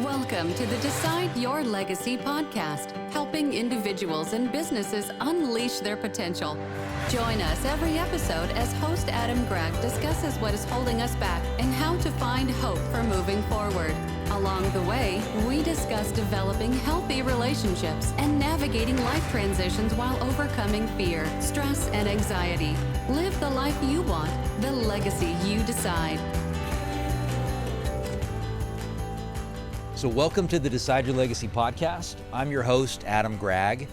Welcome to the Decide Your Legacy podcast, helping individuals and businesses unleash their potential. Join us every episode as host Adam Gragg discusses what is holding us back and how to find hope for moving forward. Along the way, we discuss developing healthy relationships and navigating life transitions while overcoming fear, stress, and anxiety. Live the life you want, the legacy you decide. So welcome to the Decide Your Legacy podcast. I'm your host, Adam Gragg,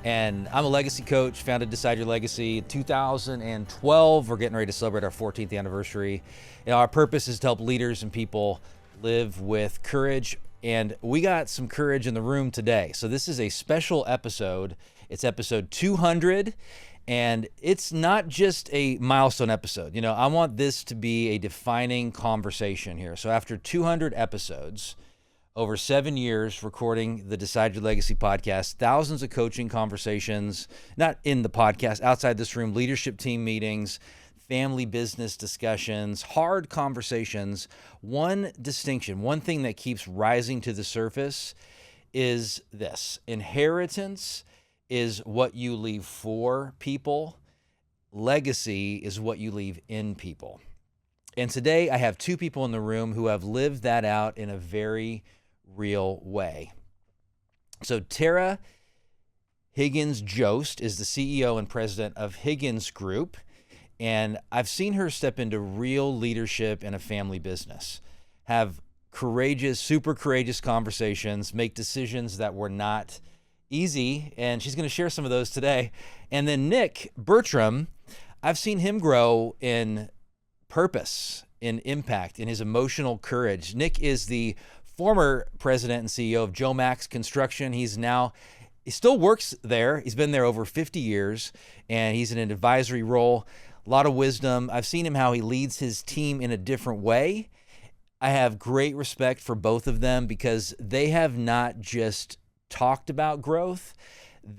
and I'm a legacy coach, founded Decide Your Legacy in 2012. We're getting ready to celebrate our 14th anniversary. Our purpose is to help leaders and people live with courage, and we got some courage in the room today. So this is a special episode. It's episode 200, and it's not just a milestone episode. I want this to be a defining conversation here. So after 200 episodes, over 7 years recording the Decide Your Legacy podcast, thousands of coaching conversations, not in the podcast, outside this room, leadership team meetings, family business discussions, hard conversations. One distinction, one thing that keeps rising to the surface is this: inheritance is what you leave for people. Legacy is what you leave in people. And today I have two people in the room who have lived that out in a very real way. So Tara Higgins-Jost is the CEO and president of Higgins Group, and I've seen her step into real leadership in a family business, have courageous, super courageous conversations, make decisions that were not easy, and she's going to share some of those today. And then Nick Bertram, I've seen him grow in purpose, in impact, in his emotional courage. Nick is the former president and CEO of Joe Max Construction. He still works there. He's been there over 50 years, and he's in an advisory role. A lot of wisdom. I've seen him how he leads his team in a different way. I have great respect for both of them because they have not just talked about growth.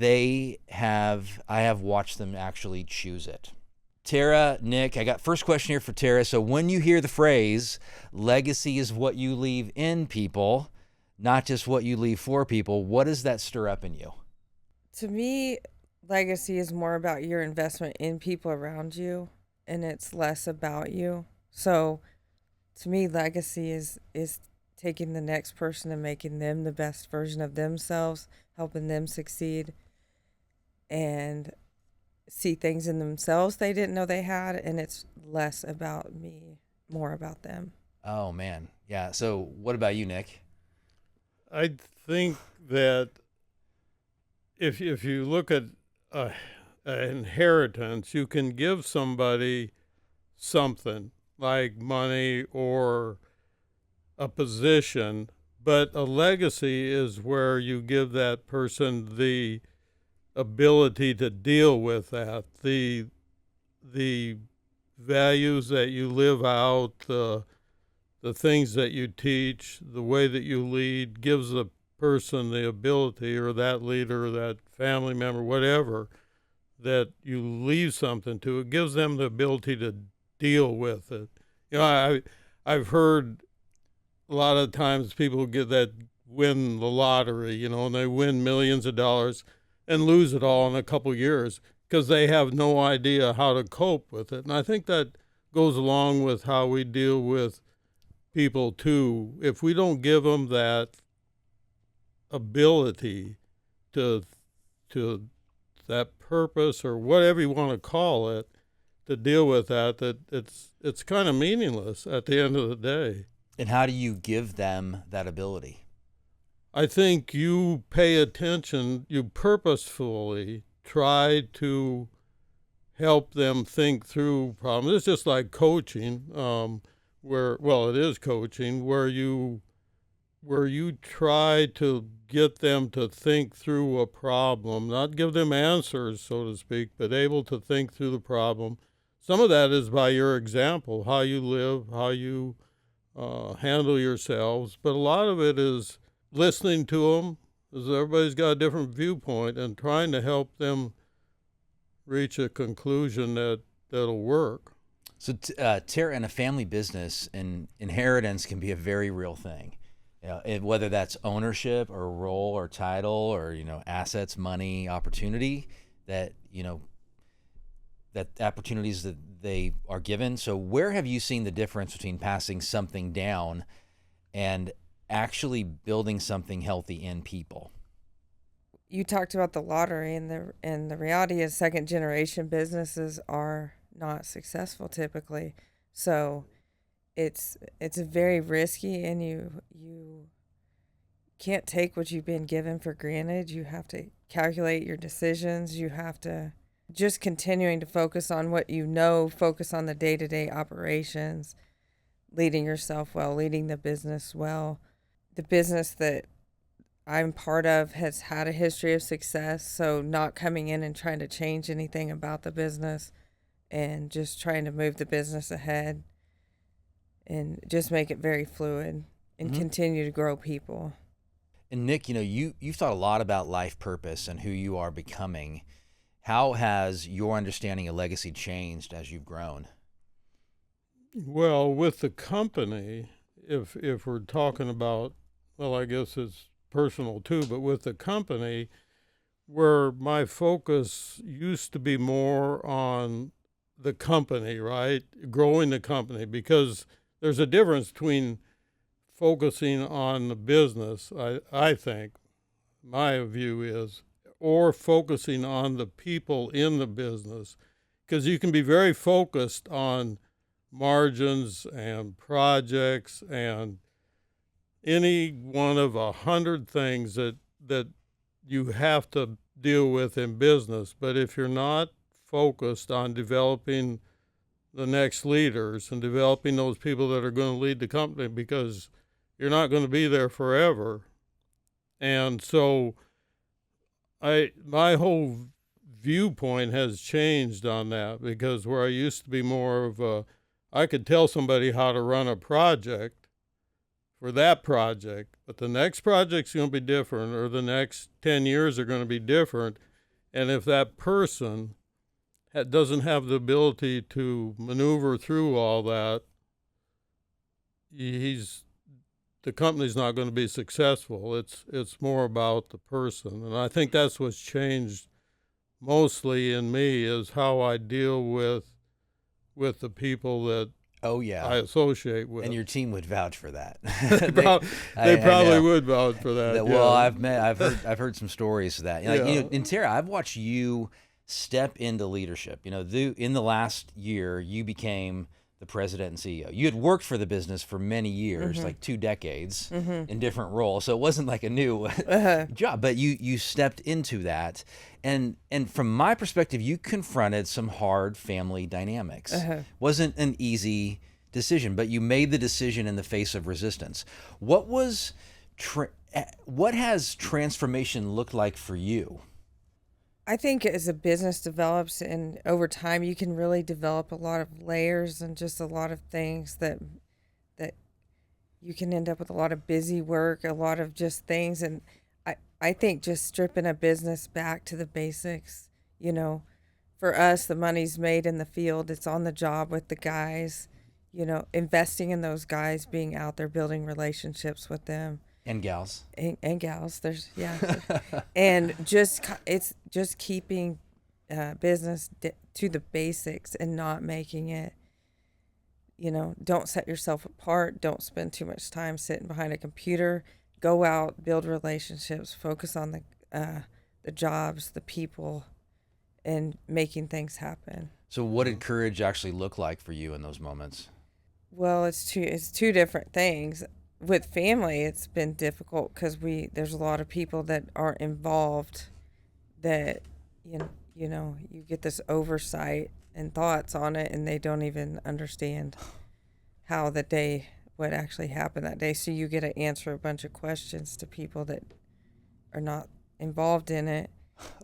I have watched them actually choose it. Tara, Nick, I got first question here for Tara. So when you hear the phrase, legacy is what you leave in people, not just what you leave for people, what does that stir up in you? To me, legacy is more about your investment in people around you, and it's less about you. So to me, legacy is taking the next person and making them the best version of themselves, helping them succeed, and see things in themselves they didn't know they had, and it's less about me, more about them. Oh, man. Yeah. So what about you, Nick? I think that if you look at an inheritance, you can give somebody something like money or a position, but a legacy is where you give that person the ability to deal with that, the values that you live out, the things that you teach, the way that you lead gives the person the ability, or that leader, or that family member, whatever, that you leave something to. It gives them the ability to deal with it. I've heard a lot of times people win the lottery, and they win millions of dollars and lose it all in a couple of years because they have no idea how to cope with it. And I think that goes along with how we deal with people too. If we don't give them that ability to that purpose, or whatever you want to call it, to deal with that it's kind of meaningless at the end of the day. And how do you give them that ability? I think you pay attention, you purposefully try to help them think through problems. It's just like coaching, it is coaching, where you try to get them to think through a problem, not give them answers, so to speak, but able to think through the problem. Some of that is by your example, how you live, how you handle yourselves, but a lot of it is listening to them, because everybody's got a different viewpoint, and trying to help them reach a conclusion that'll work. So Tara, in a family business, and inheritance can be a very real thing. whether that's ownership or role or title or, assets, money, opportunity, that, that opportunities that they are given. So where have you seen the difference between passing something down and actually building something healthy in people? You talked about the lottery, and the reality is second generation businesses are not successful typically. So it's very risky, and you can't take what you've been given for granted. You have to calculate your decisions. You have to just continuing to focus on what focus on the day-to-day operations, leading yourself well, leading the business well. The business that I'm part of has had a history of success, so not coming in and trying to change anything about the business and just trying to move the business ahead and just make it very fluid and continue to grow people. And Nick, you've thought a lot about life purpose and who you are becoming. How has your understanding of legacy changed as you've grown? Well, with the company, if we're talking about, well, I guess it's personal too, but with the company, where my focus used to be more on the company, right? Growing the company, because there's a difference between focusing on the business, I think, my view is, or focusing on the people in the business, because you can be very focused on margins and projects and any one of 100 things that you have to deal with in business. But if you're not focused on developing the next leaders and developing those people that are going to lead the company, because you're not going to be there forever. And so my whole viewpoint has changed on that, because where I used to be more of I could tell somebody how to run a project for that project, but the next project's going to be different, or the next 10 years are going to be different. And if that person doesn't have the ability to maneuver through all that, the company's not going to be successful. It's more about the person. And I think that's what's changed mostly in me, is how I deal with the people that I associate with. And your team would vouch for that. they probably would vouch for that. Well, yeah. I've heard some stories of that. In Terra, I've watched you step into leadership. In the last year, you became the president and CEO. You had worked for the business for many years, like 2 decades, in different roles. So it wasn't like a new job, but you stepped into that. And from my perspective, you confronted some hard family dynamics. Wasn't an easy decision, but you made the decision in the face of resistance. What has transformation looked like for you? I think as a business develops and over time, you can really develop a lot of layers and just a lot of things that you can end up with a lot of busy work, a lot of just things. And I think just stripping a business back to the basics, for us, the money's made in the field. It's on the job with the guys, investing in those guys, being out there, building relationships with them. And gals. And gals. And it's just keeping business to the basics and not making it, don't set yourself apart. Don't spend too much time sitting behind a computer. Go out, build relationships, focus on the jobs, the people, and making things happen. So what did courage actually look like for you in those moments? Well, it's two different things. With family, it's been difficult because there's a lot of people that aren't involved, that you get this oversight and thoughts on it, and they don't even understand what actually happened that day. So you get to answer a bunch of questions to people that are not involved in it.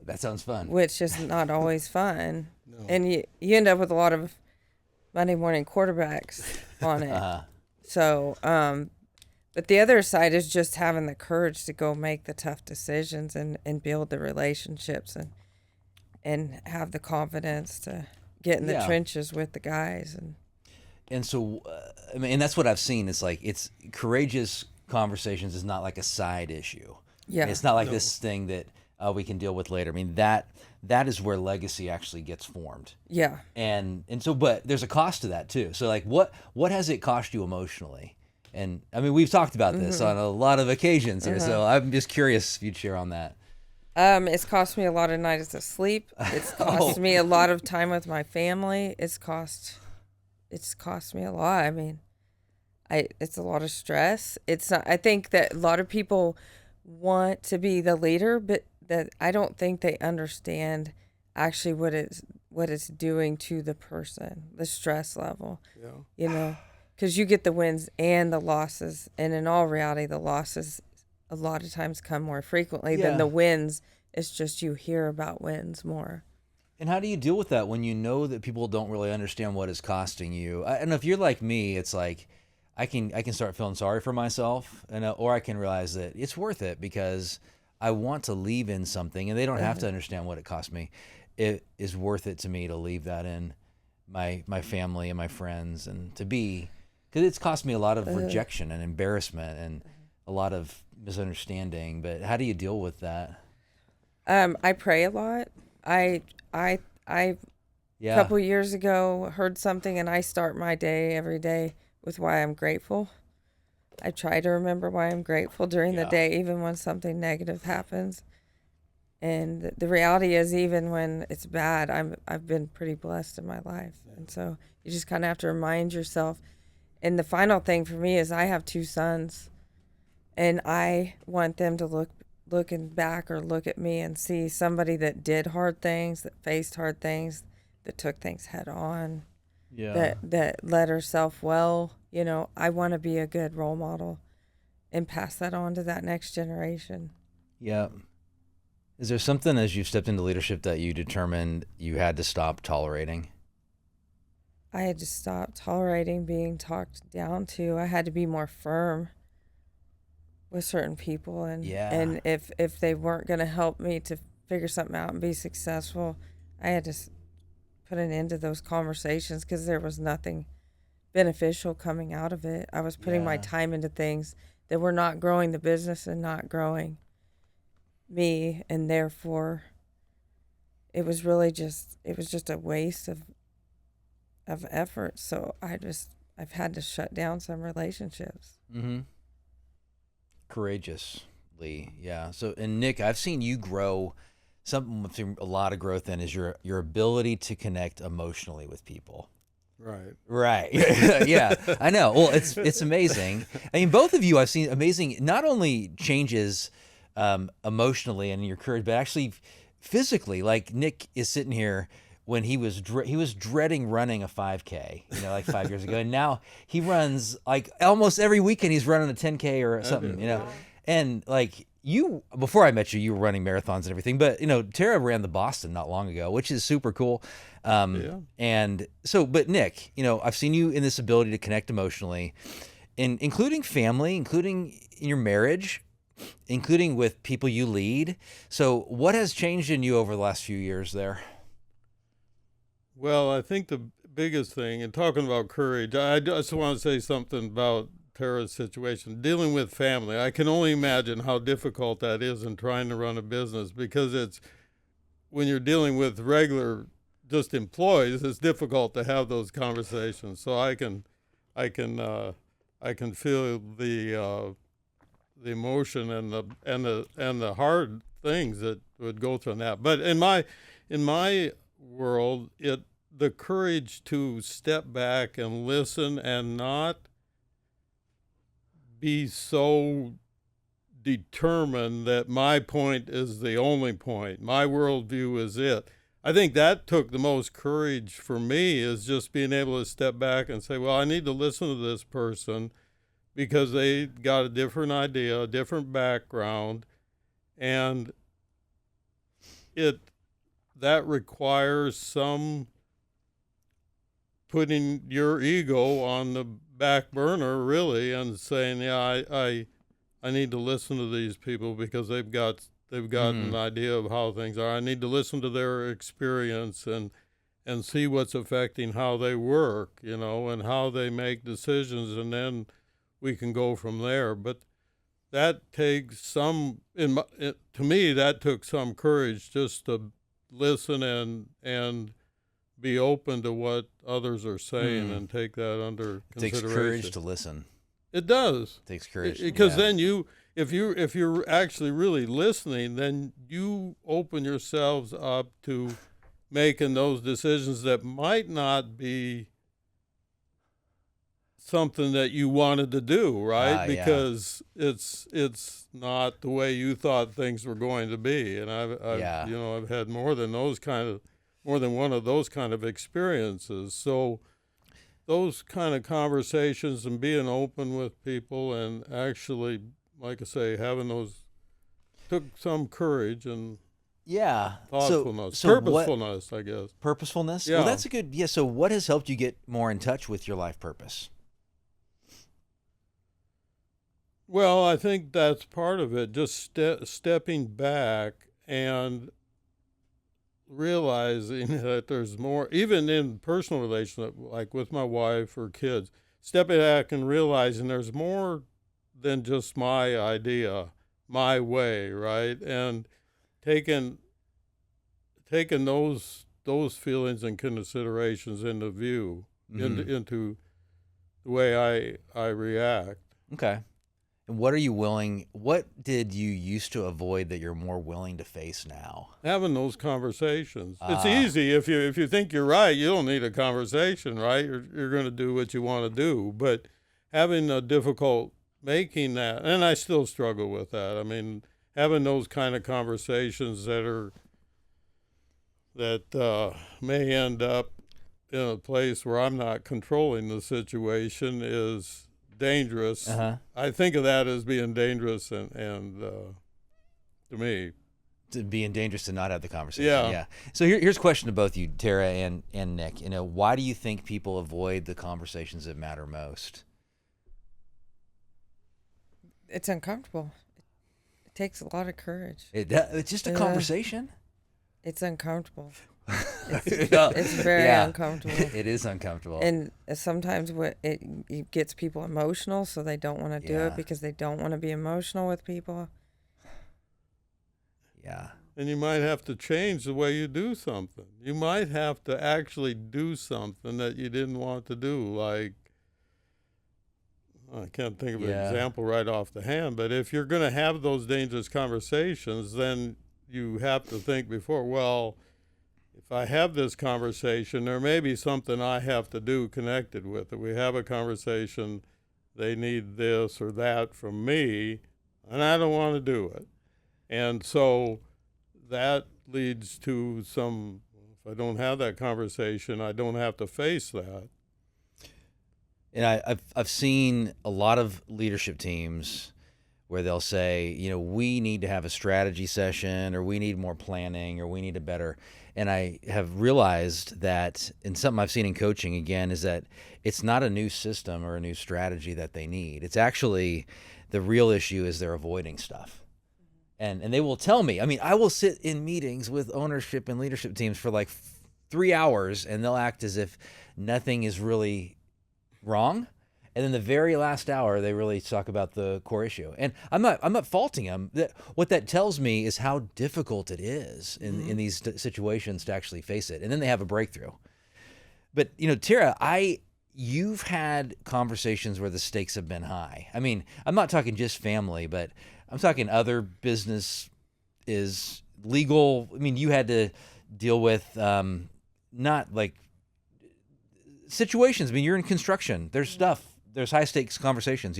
That sounds fun. Which is not always fun. No. And you end up with a lot of Monday morning quarterbacks on it. So, but the other side is just having the courage to go make the tough decisions and build the relationships and have the confidence to get in the trenches with the guys. And so, and that's what I've seen. It's like, it's courageous conversations is not like a side issue. Yeah. It's not like this thing that we can deal with later. I mean, that is where legacy actually gets formed. Yeah. And so, but there's a cost to that too. So like, what has it cost you emotionally? And I mean, we've talked about this on a lot of occasions here. So I'm just curious if you'd share on that. It's cost me a lot of nights of sleep. It's cost me a lot of time with my family. It's cost me a lot. I mean, it's a lot of stress. It's not, I think that a lot of people want to be the leader, but that I don't think they understand actually what it's doing to the person, the stress level. Yeah. You know, because you get the wins and the losses, and in all reality, the losses a lot of times come more frequently than the wins. It's just you hear about wins more. And how do you deal with that when you know that people don't really understand what it's costing you? And if you're like me, it's like I can start feeling sorry for myself, and or I can realize that it's worth it because I want to leave in something, and they don't have to understand what it cost me. It is worth it to me to leave that in my family and my friends, and to be, because it's cost me a lot of rejection and embarrassment and a lot of misunderstanding. But how do you deal with that? I pray a lot. I a couple years ago heard something, and I start my day every day with why I'm grateful. I try to remember why I'm grateful during the day, even when something negative happens. And the reality is, even when it's bad, I've been pretty blessed in my life. And so you just kind of have to remind yourself. And the final thing for me is I have 2 sons, and I want them to looking back or look at me and see somebody that did hard things, that faced hard things, that took things head on, that led herself well. You know, I want to be a good role model and pass that on to that next generation. Yeah. Is there something as you've stepped into leadership that you determined you had to stop tolerating? I had to stop tolerating being talked down to. I had to be more firm with certain people, and if they weren't going to help me to figure something out and be successful, I had to put an end to those conversations because there was nothing beneficial coming out of it. I was putting my time into things that were not growing the business and not growing me, and therefore it was just a waste of effort. So I've had to shut down some relationships. Mm-hmm. Courageously, yeah. So, and Nick, I've seen you grow. Something with a lot of growth in is your ability to connect emotionally with people. Right. Yeah, I know. Well, it's amazing. I mean, both of you, I've seen amazing, not only changes emotionally and your courage, but actually physically. Like Nick is sitting here when he was dreading running a 5K, like 5 years ago, and now he runs like almost every weekend. He's running a 10K or something, and like you, before I met you, you were running marathons and everything, but Tara ran the Boston not long ago, which is super cool. And so, but Nick, I've seen you in this ability to connect emotionally, including family, including in your marriage, including with people you lead. So what has changed in you over the last few years there? Well, I think the biggest thing, and talking about courage, I just want to say something about Tara's situation. Dealing with family, I can only imagine how difficult that is in trying to run a business, because it's, when you're dealing with regular just employees, it's difficult to have those conversations. So I can feel the emotion and the hard things that would go through that. But in my world, the courage to step back and listen and not be so determined that my point is the only point, my worldview is it. I think that took the most courage for me, is just being able to step back and say, well, I need to listen to this person because they got a different idea, a different background, and that requires some putting your ego on the back burner, really, and saying, I need to listen to these people because they've got an idea of how things are. I need to listen to their experience and see what's affecting how they work, and how they make decisions, and then we can go from there. But that takes to me, that took some courage just to listen and be open to what others are saying and take that under It consideration. takes courage to listen. It does. It takes courage. Because then if you're actually really listening, then you open yourselves up to making those decisions that might not be something that you wanted to do, right? Because it's not the way you thought things were going to be. And I've had more than one of those kind of experiences. So those kind of conversations and being open with people and actually, like I say, having those took some courage and thoughtfulness, purposefulness, I guess. Purposefulness? Yeah. Well, that's a good, so what has helped you get more in touch with your life purpose? Well, I think that's part of it, just stepping back and realizing that there's more, even in personal relationships, like with my wife or kids, stepping back and realizing there's more than just my idea, my way, right? And taking those feelings and considerations into view, into the way I react. Okay. And what did you used to avoid that you're more willing to face now? Having those conversations. It's easy. If you think you're right, you don't need a conversation, right? You're going to do what you want to do. But having a difficult making that, and I still struggle with that. I mean, having those kind of conversations that may end up in a place where I'm not controlling the situation is dangerous. I think of that as being dangerous, and to me, to being dangerous to not have the conversation. Yeah. So here's a question to both you, Tara and Nick. Why do you think people avoid the conversations that matter most? It's uncomfortable. It takes a lot of courage. It's just a conversation. It's uncomfortable. It's very uncomfortable. It is uncomfortable. And sometimes it gets people emotional, so they don't want to do it because they don't want to be emotional with people. Yeah. And you might have to change the way you do something. You might have to actually do something that you didn't want to do. Like, I can't think of an example right off the hand, but if you're going to have those dangerous conversations, then you have to think before, well, if I have this conversation, there may be something I have to do connected with it. We have a conversation, they need this or that from me, and I don't want to do it. And so that leads to if I don't have that conversation, I don't have to face that. And I've seen a lot of leadership teams where they'll say, we need to have a strategy session, or we need more planning, or we need a better. And I have realized that, and something I've seen in coaching again, is that it's not a new system or a new strategy that they need. It's actually, the real issue is they're avoiding stuff. And they will tell me, I will sit in meetings with ownership and leadership teams for like 3 hours, and they'll act as if nothing is really wrong. And then the very last hour, they really talk about the core issue. And I'm not faulting them. What that tells me is how difficult it is in these situations to actually face it. And then they have a breakthrough. But, Tara, you've had conversations where the stakes have been high. I'm not talking just family, but I'm talking other business is legal. You had to deal with not like situations. You're in construction. There's stuff. There's high stakes conversations,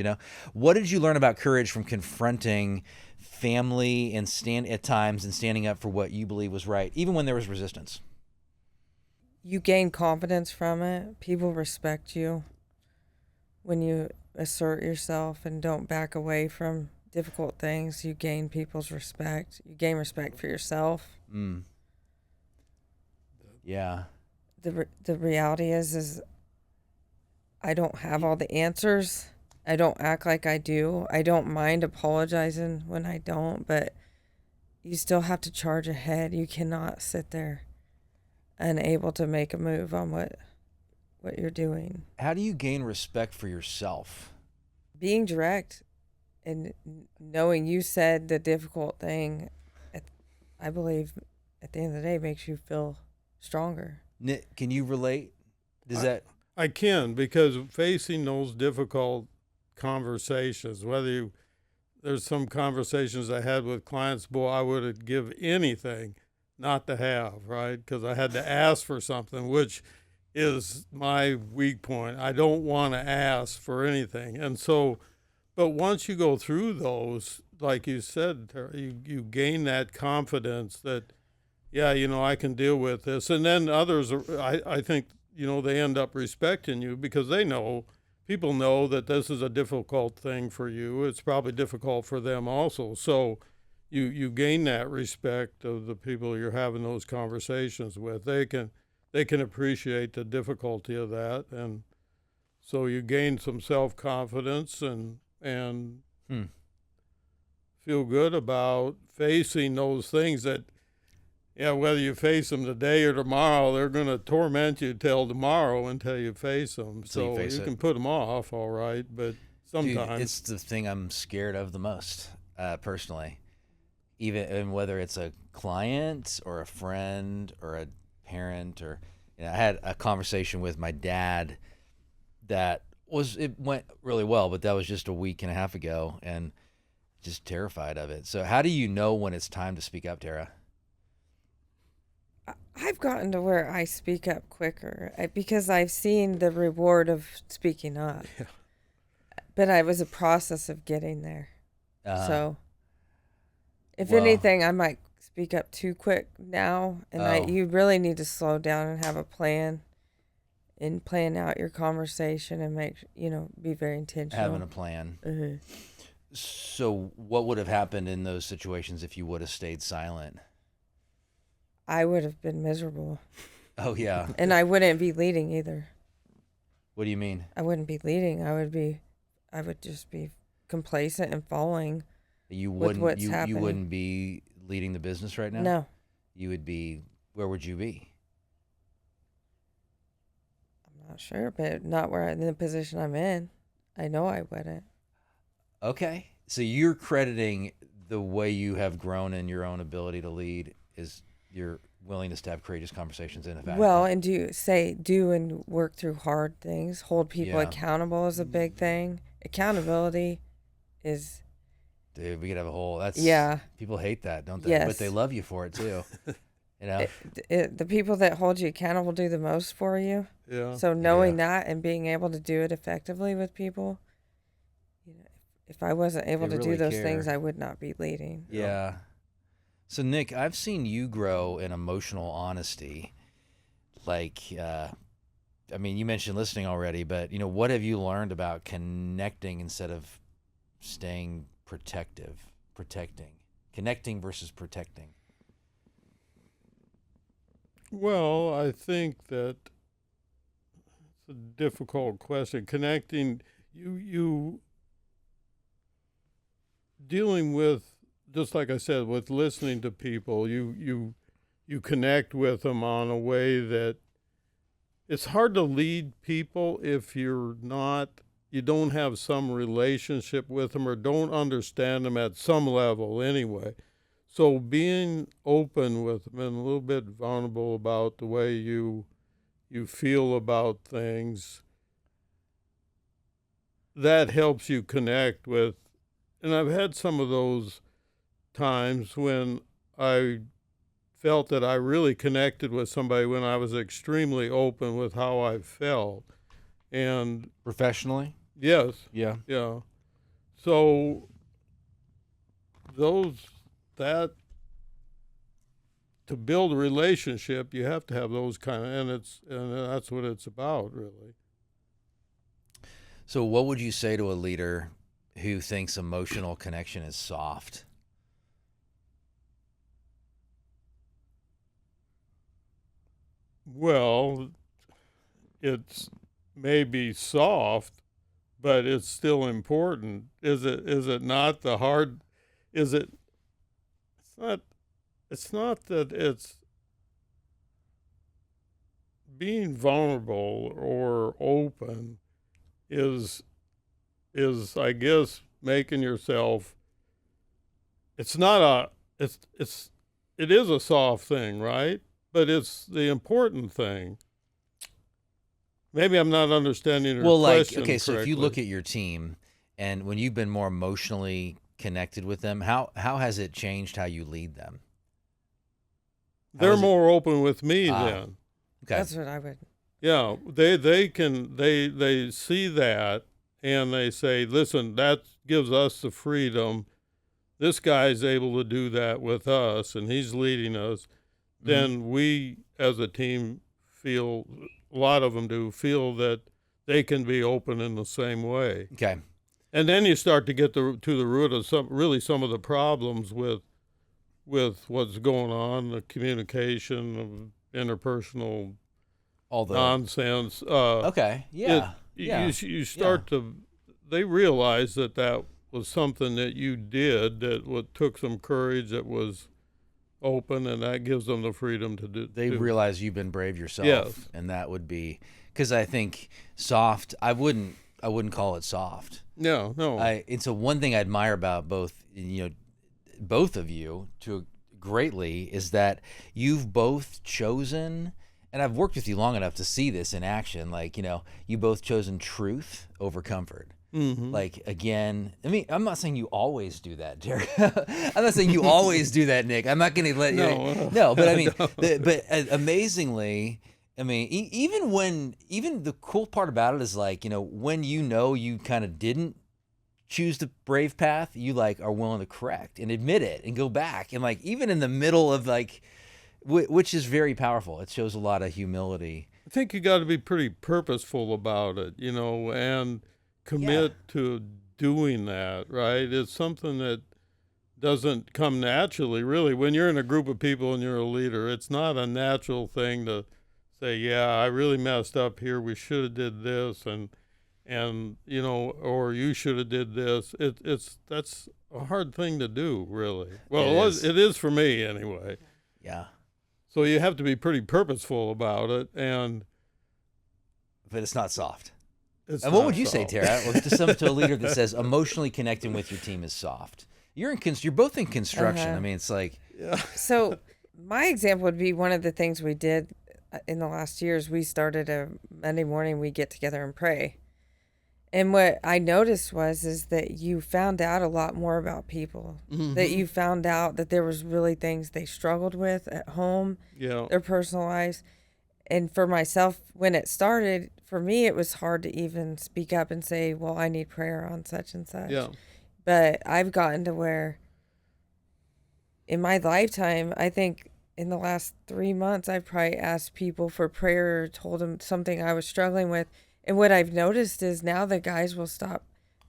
What did you learn about courage from confronting family and standing up for what you believe was right, even when there was resistance? You gain confidence from it. People respect you when you assert yourself and don't back away from difficult things. You gain people's respect. You gain respect for yourself. Yeah. The reality is I don't have all the answers. I don't act like I do. I don't mind apologizing when I don't, but you still have to charge ahead. You cannot sit there unable to make a move on what you're doing. How do you gain respect for yourself? Being direct and knowing you said the difficult thing, I believe at the end of the day makes you feel stronger. Nick, can you relate? Does that? I can, because facing those difficult conversations, there's some conversations I had with clients, boy, I would give anything not to have, right? Because I had to ask for something, which is my weak point. I don't want to ask for anything. And so, but once you go through those, like you said, Tara, you gain that confidence that, yeah, I can deal with this. And then others, I think, they end up respecting you because people know that this is a difficult thing for you. It's probably difficult for them also. So you gain that respect of the people you're having those conversations with. They can appreciate the difficulty of that. And so you gain some self-confidence and feel good about facing those things that, yeah, whether you face them today or tomorrow, they're going to torment you till tomorrow until you face them. So you can put them off, all right, but sometimes. Dude, it's the thing I'm scared of the most, personally. And whether it's a client or a friend or a parent, or I had a conversation with my dad that it went really well, but that was just a week and a half ago, and just terrified of it. So how do you know when it's time to speak up, Tara? I've gotten to where I speak up quicker because I've seen the reward of speaking up. Yeah. But it was a process of getting there. So, if Well, anything, I might speak up too quick now, and you really need to slow down and have a plan, and plan out your conversation and be very intentional. having a plan. Mm-hmm. So what would have happened in those situations if you would have stayed silent? I would have been miserable. Oh, yeah. And I wouldn't be leading either. What do you mean? I wouldn't be leading. I would just be complacent and following. You with wouldn't. what's You happening. wouldn't be leading the business right now. No, You would be. Where would you be? I'm not sure, but not in the position I'm in. I know I wouldn't. Okay. So you're crediting the way you have grown in your own ability to lead is your willingness to have courageous conversations in effect. Well, and do and work through hard things. Hold people Yeah. accountable is a big thing. Accountability is. Dude, we could have a whole. That's People hate that, don't they? Yes. But they love you for it too. The people that hold you accountable do the most for you. Yeah. So knowing that and being able to do it effectively with people, if I wasn't able They to really do those care. things, I would not be leading. Yeah. So Nick, I've seen you grow in emotional honesty. Like, I mean, you mentioned listening already, but what have you learned about connecting instead of staying protecting, connecting versus protecting? Well, I think that it's a difficult question. Connecting, you dealing with, just like I said, with listening to people, you connect with them on a way that it's hard to lead people if you don't have some relationship with them or don't understand them at some level anyway. So being open with them and a little bit vulnerable about the way you feel about things, that helps you connect with. And I've had some of those times when I felt that I really connected with somebody when I was extremely open with how I felt. And Professionally? yes, Yeah. yeah. So to build a relationship, you have to have those kind of, and that's what it's about, really. So what would you say to a leader who thinks emotional connection is soft? Well, it's maybe soft, but it's still important. Is it not the hard? Is it? It's not that it's being vulnerable or open is I guess making yourself. It's not it is a soft thing, right? But it's the important thing. Maybe I'm not understanding your question okay, so if you correctly. look at your team and when you've been more emotionally connected with them, how has it changed how you lead them? They're more open with me then. Okay. That's what I would. Yeah, they see that and they say, listen, that gives us the freedom. This guy's able to do that with us, and he's leading us. Then we, as a team, feel, a lot of them do, feel that they can be open in the same way. Okay. And then you start to get to the root of some of the problems with what's going on, the communication, interpersonal All the nonsense. Okay. Yeah. You start to. They realize that was something that you did, that took some courage, that was open, and that gives them the freedom to do. They realize you've been brave yourself. Yes. And that would be, because I think soft, I wouldn't call it soft. No. It's one thing I admire about both of you greatly is that you've both chosen, and I've worked with you long enough to see this in action, like, you both chosen truth over comfort. Mm-hmm. Like, again, I mean, I'm not saying you always do that, Derek. I'm not saying you always do that, Nick. I'm not going to let you. No, but I mean, amazingly, I mean, even the cool part about it is like, when you kind of didn't choose the brave path, you like are willing to correct and admit it and go back. And like, even in the middle of like, which is very powerful. It shows a lot of humility. I think you got to be pretty purposeful about it, and commit to doing that, right? It's something that doesn't come naturally, really. When you're in a group of people and you're a leader, it's not a natural thing to say, yeah, I really messed up here. We should have did this, and or you should have did this. That's a hard thing to do, really. Well, it is for me anyway. Yeah. So you have to be pretty purposeful about it, but it's not soft. And what would you say, Tara, to a leader that says emotionally connecting with your team is soft? You're both in construction. I mean, it's like. Yeah. So my example would be one of the things we did in the last years. We started a Monday morning, we get together and pray. And what I noticed is that you found out a lot more about people, that you found out that there was really things they struggled with at home, their personal lives. And for myself, when it started, for me, it was hard to even speak up and say, well, I need prayer on such and such. Yeah. But I've gotten to where in my lifetime, I think in the last 3 months, I've probably asked people for prayer or told them something I was struggling with. And what I've noticed is now the guys will stop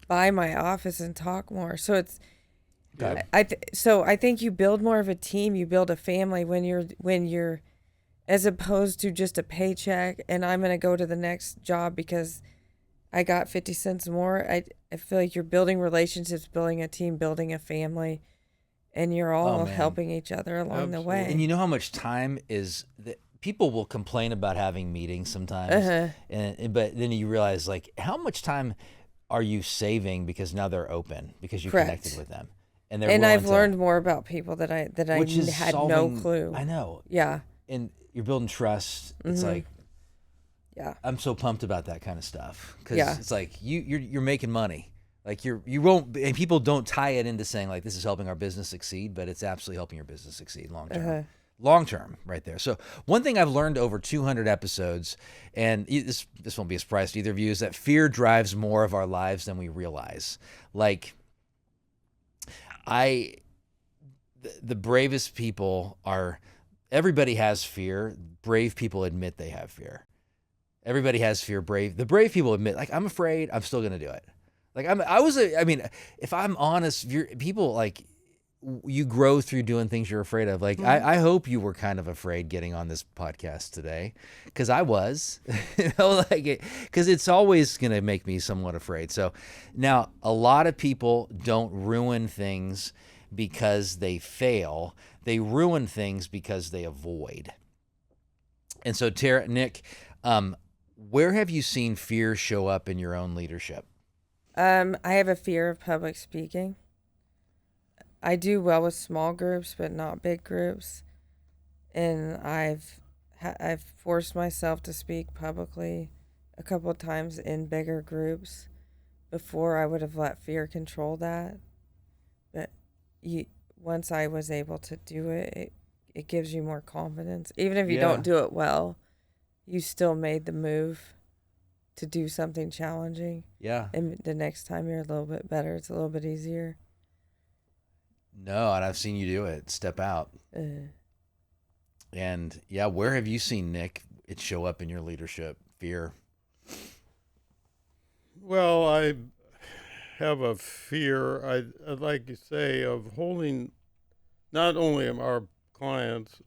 by my office and talk more. So it's, Okay. I think you build more of a team, you build a family when you're, as opposed to just a paycheck and I'm going to go to the next job because I got 50 cents more. I feel like you're building relationships, building a team, building a family, and you're all helping each other along the way. And you know how much time is that people will complain about having meetings sometimes, but then you realize like how much time are you saving because now they're open because you connected with them, and I've learned more about people that I had no clue. I know. Yeah. And you're building trust. It's like, yeah, I'm so pumped about that kind of stuff because it's like you're making money. Like you won't, and people don't tie it into saying like this is helping our business succeed, but it's absolutely helping your business succeed long term. Long term, right there. So one thing I've learned over 200 episodes, and this won't be a surprise to either of you, is that fear drives more of our lives than we realize. Like the bravest people are. Everybody has fear. Brave people admit they have fear. Everybody has fear. The brave people admit, like, I'm afraid, I'm still going to do it. Like, if I'm honest, people, like, you grow through doing things you're afraid of. Like, I hope you were kind of afraid getting on this podcast today, because I was, because it's always going to make me somewhat afraid. So now a lot of people don't ruin things because they fail. They ruin things because they avoid. And so, Tara, Nick, where have you seen fear show up in your own leadership? I have a fear of public speaking. I do well with small groups, but not big groups. And I've forced myself to speak publicly a couple of times in bigger groups. Before, I would have let fear control that. But once I was able to do it, it gives you more confidence. Even if you don't do it well, you still made the move to do something challenging. Yeah. And the next time you're a little bit better. It's a little bit easier. No, and I've seen you do it. Step out. And yeah, where have you seen, Nick, it show up in your leadership? Fear. Well, I have a fear, I'd like to say, of holding not only our clients,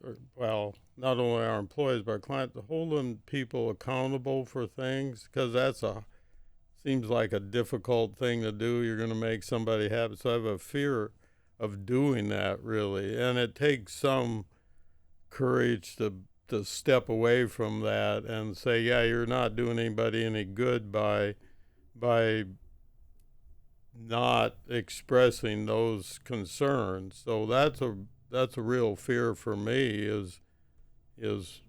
not only our employees, but our clients, holding people accountable for things, because seems like a difficult thing to do. You're going to make somebody happy. So I have a fear of doing that, really. And it takes some courage to step away from that and say, yeah, you're not doing anybody any good by not expressing those concerns. So that's a real fear for me, is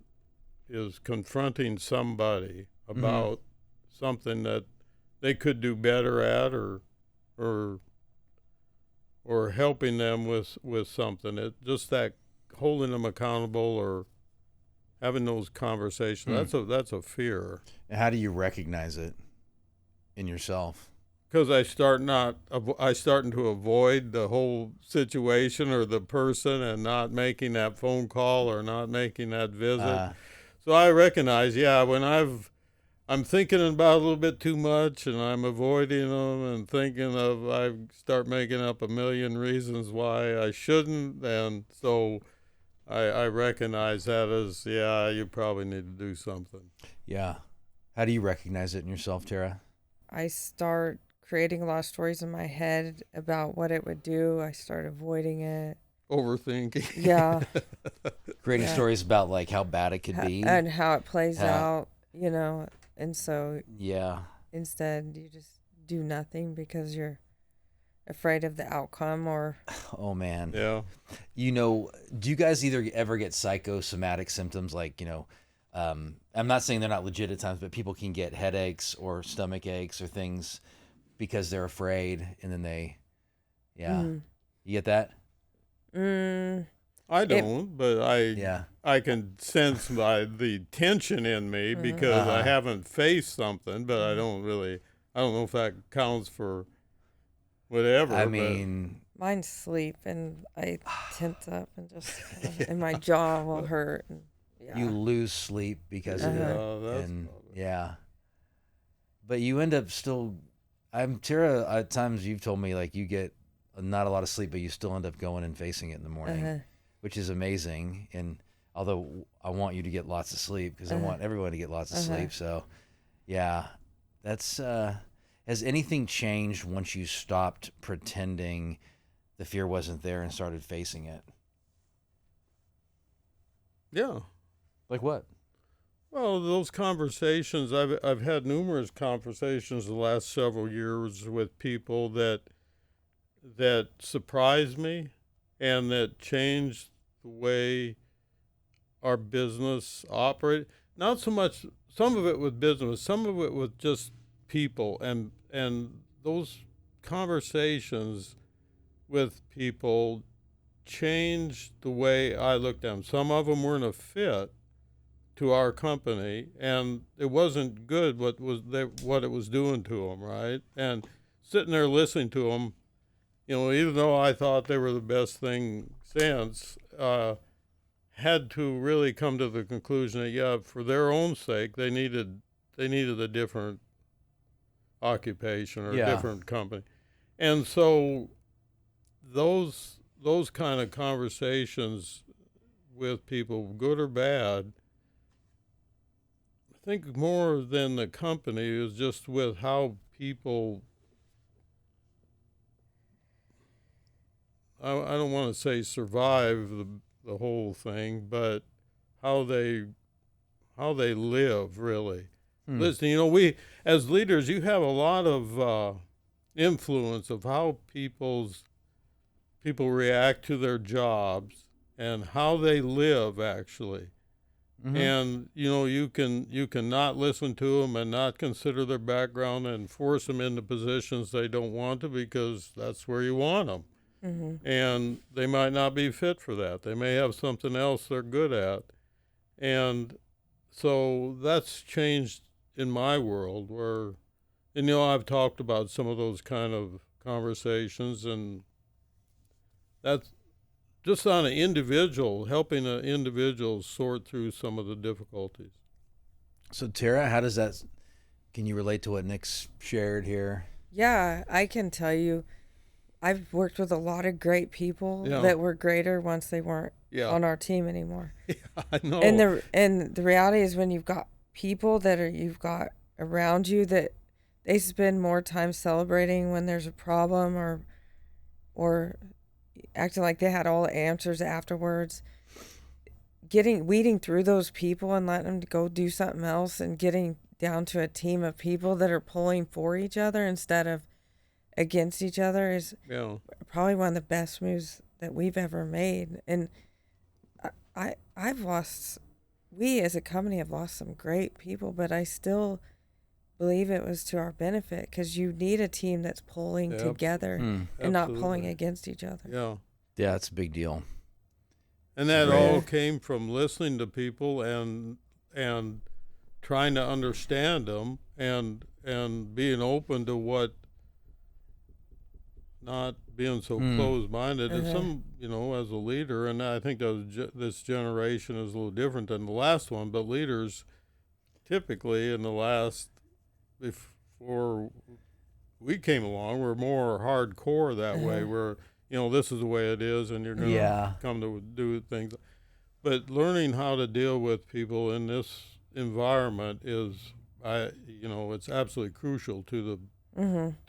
confronting somebody about something that they could do better at, or helping them with something. It just that holding them accountable or having those conversations. That's a fear. And how do you recognize it in yourself? Because I starting to avoid the whole situation or the person, and not making that phone call or not making that visit. So I recognize, when I'm thinking about a little bit too much, and I'm avoiding them and I start making up a million reasons why I shouldn't. And so I recognize that as, you probably need to do something. Yeah. How do you recognize it in yourself, Tara? I start creating a lot of stories in my head about what it would do. I start avoiding it. Overthinking. Yeah. Creating stories about like how bad it could be. And how it plays out, And so instead you just do nothing because you're afraid of the outcome or... Oh, man. Yeah. Do you guys ever get psychosomatic symptoms like, I'm not saying they're not legit at times, but people can get headaches or stomach aches or things because they're afraid, and then you get that? I don't, but I can sense the tension in me because I haven't faced something, but I don't know if that counts for whatever. I mean, mine's sleep, and I tense up and just and my jaw will hurt. And, you lose sleep because of it. And but you end up still. Tara, at times you've told me like you get not a lot of sleep, but you still end up going and facing it in the morning, which is amazing. And although I want you to get lots of sleep because I want everyone to get lots of sleep. So that's, has anything changed once you stopped pretending the fear wasn't there and started facing it? Yeah. Like what? Well, those conversations, I've had numerous conversations the last several years with people that surprised me and that changed the way our business operated. Not so much, some of it with business, some of it with just people, and those conversations with people changed the way I looked at them. Some of them weren't a fit to our company, and it wasn't good what it was doing to them, right? And sitting there listening to them, even though I thought they were the best thing since, had to really come to the conclusion that for their own sake, they needed a different occupation or a different company. And so those kind of conversations with people, good or bad, I think more than the company is just with how people, I don't want to say survive the whole thing, but how they live, really. Listen, we as leaders, you have a lot of influence of how people react to their jobs and how they live, actually. Mm-hmm. And you can not listen to them and not consider their background and force them into positions they don't want to, because that's where you want them. Mm-hmm. And they might not be fit for that. They may have something else they're good at. And so that's changed in my world, and I've talked about some of those kind of conversations, and that's just on an individual, helping an individual sort through some of the difficulties. So Tara, can you relate to what Nick's shared here? Yeah, I can tell you, I've worked with a lot of great people Yeah. that were greater once they weren't Yeah. on our team anymore. Yeah, I know. And the reality is, when you've got people you've got around you that they spend more time celebrating when there's a problem, or acting like they had all the answers afterwards, weeding through those people and letting them go do something else, and getting down to a team of people that are pulling for each other instead of against each other is probably one of the best moves that we've ever made. And we as a company have lost some great people, but I still believe it was to our benefit, because you need a team that's pulling together and not pulling against each other. Yeah. Yeah, that's a big deal. And that all came from listening to people and trying to understand them, and being open to what, not being so closed-minded. And some, as a leader, and I think this generation is a little different than the last one, but leaders typically in the last, before we came along, were more hardcore that way, where, this is the way it is, and you're going to come to do things. But learning how to deal with people in this environment is, it's absolutely crucial to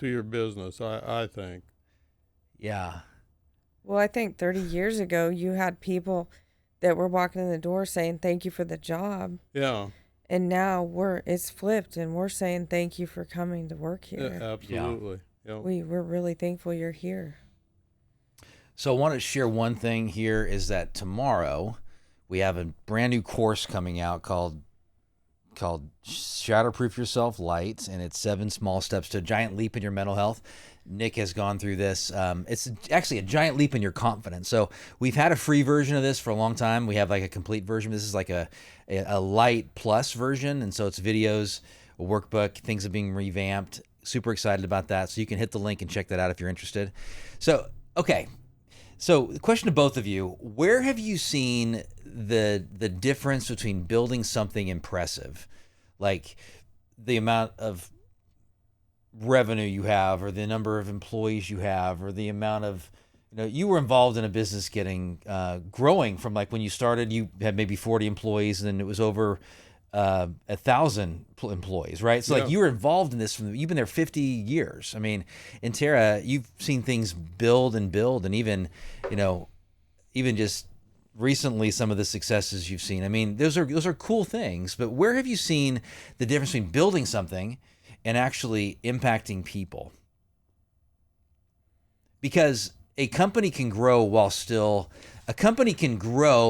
your business, I think. Yeah. Well, I think 30 years ago, you had people that were walking in the door saying, "Thank you for the job." Yeah. And now it's flipped, and we're saying, "Thank you for coming to work here." Yeah, absolutely. Yeah. We're really thankful you're here. So I want to share one thing here, is that tomorrow we have a brand new course coming out called Shatterproof Yourself Light, and it's 7 small steps to a giant leap in your mental health. Nick has gone through this. It's actually a giant leap in your confidence. So we've had a free version of this for a long time. We have like a complete version. This is like a light plus version. And so it's videos, a workbook, things are being revamped. Super excited about that. So you can hit the link and check that out if you're interested. So, okay. So the question to both of you, where have you seen the difference between building something impressive, like the amount of revenue you have, or the number of employees you have, or the amount of, you were involved in a business growing from, like, when you started, you had maybe 40 employees, and then it was over 1,000 employees, right? So like, you were involved in this you've been there 50 years. I mean, in Tara, you've seen things build, and even, even just recently, some of the successes you've seen. I mean, those are cool things, but where have you seen the difference between building something and actually impacting people? Because a company can grow